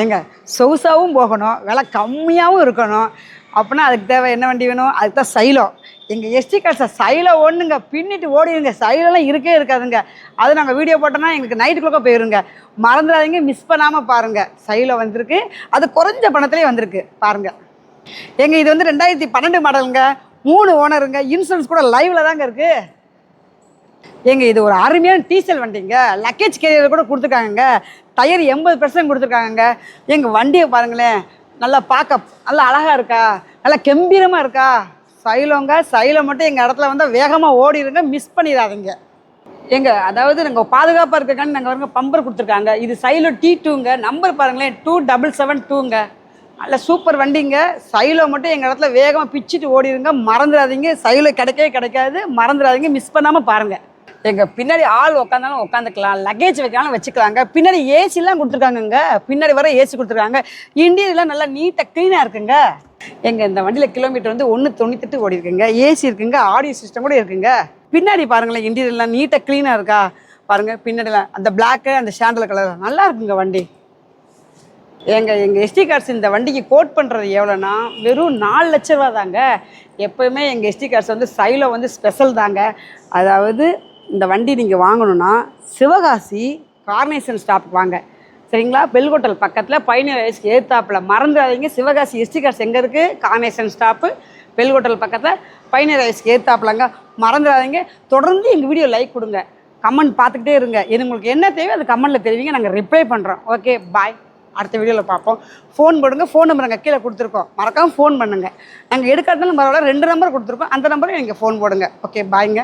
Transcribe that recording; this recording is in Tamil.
ஏங்க சொகுசாகவும் போகணும், விலை கம்மியாகவும் இருக்கணும். அப்படின்னா அதுக்கு தேவை என்ன வண்டி வேணும்? அதுக்கு தான் சைலோ. எங்கள் எஸ்டி கார்ஸை சைலோ ஒன்றுங்க பின்னிட்டு ஓடிடுங்க. சைலோலாம் இருக்கே இருக்காதுங்க. அது நாங்கள் வீடியோ போட்டோன்னா எங்களுக்கு நைட்டுக்குள்ளே போயிருங்க. மறந்துடாதீங்க, மிஸ் பண்ணாமல் பாருங்கள். சைலோ வந்திருக்கு, அது குறைஞ்ச பணத்துலேயே வந்திருக்கு பாருங்கள். எங்கள் இது வந்து 2012 மாடலுங்க, 3 ஓனருங்க, இன்சூரன்ஸ் கூட லைவில் தாங்க இருக்குது. ஏங்க இது ஒரு அருமையான டீசல் வண்டிங்க. லக்கேஜ் கேரியர் கூட கொடுத்துருக்காங்க. டயர் 80% கொடுத்துருக்காங்க. எங்கள் வண்டியை பாருங்களேன், நல்லா பார்க்க நல்லா அழகாக இருக்கா, நல்லா கம்பீரமாக இருக்கா. சைலோங்க, சைலோ மட்டும் எங்கள் இடத்துல வந்து வேகமாக ஓடிடுங்க, மிஸ் பண்ணிடாதீங்க. எங்க அதாவது நாங்கள் பாதுகாப்பாக இருக்கான்னு நாங்கள் வந்து பம்பர் கொடுத்துருக்காங்க. இது சைலோ T2ங்க. நம்பர் பாருங்களேன், 2772ங்க. நல்ல சூப்பர் வண்டிங்க. சைலோ மட்டும் எங்கள் இடத்துல வேகமாக பிச்சுட்டு ஓடிடுங்க, மறந்துடாதீங்க. சைலோ கிடைக்கவே கிடைக்காது, மறந்துடாதீங்க, மிஸ் பண்ணாமல் பாருங்கள். எங்கள் பின்னாடி ஆள் உட்காந்தாலும் உட்காந்துக்கலாம், லக்கேஜ் வைக்கலாம் வச்சுக்கலாங்க. பின்னாடி ஏசிலாம் கொடுத்துருக்காங்கங்க, பின்னாடி வர ஏசி கொடுத்துருக்காங்க. இன்டீரியர்லாம் நல்லா நீட்டாக க்ளீனாக இருக்குங்க. எங்கள் இந்த வண்டியில் கிலோமீட்டர் வந்து 1.98 ஓடி இருக்குங்க. ஏசி இருக்குங்க, ஆடியோ சிஸ்டம் கூட இருக்குங்க. பின்னாடி பாருங்களேன், இன்டீரியர்லாம் நீட்டாக க்ளீனாக இருக்கா பாருங்கள். பின்னாடிலாம் அந்த பிளாக்கு அந்த சாண்டல் கலர் நல்லா இருக்குங்க வண்டி. எங்கள் எஸ்டி கார்ஸ் இந்த வண்டிக்கு கோட் பண்ணுறது எவ்வளோன்னா வெறும் 4 லட்ச ரூபா தாங்க. எப்போயுமே எங்கள் எஸ்டி கார்ஸ் வந்து சைலோ வந்து ஸ்பெஷல் தாங்க. அதாவது இந்த வண்டி நீங்கள் வாங்கணுன்னா சிவகாசி கார்னேஷன் ஸ்டாப்புக்கு வாங்க, சரிங்களா? பெல்கோட்டல் பக்கத்தில் பயணியர் வயசுக்கு ஏற்றாப்பில். மறந்துடாதீங்க, சிவகாசி எஸ்டி கார்ஸ் எங்கே இருக்குது? கார்னேஷன் ஸ்டாப்பு, பெல்கோட்டல் பக்கத்தில் பயணியர் வயசுக்கு ஏற்றாப்பிலங்க. மறந்துடாதீங்க. தொடர்ந்து எங்கள் வீடியோ லைக் கொடுங்க, கமெண்ட் பார்த்துக்கிட்டே இருங்க. உங்களுக்கு என்ன தேவை அது கமெண்ட்டில் தெரிவிங்க, நாங்கள் ரிப்ளை பண்ணுறோம். ஓகே, பாய். அடுத்த வீடியோவில் பார்ப்போம். ஃபோன் போடுங்க, ஃபோன் நம்பர் நாங்கள் கீழே கொடுத்துருக்கோம், மறக்காமல் ஃபோன் பண்ணுங்கள். நாங்கள் எடுக்காதனாலும் பரவாயில்ல, 2 நம்பர் கொடுத்துருக்கோம், அந்த நம்பரை நீங்கள் ஃபோன் போடுங்க. ஓகே, பாய்ங்க.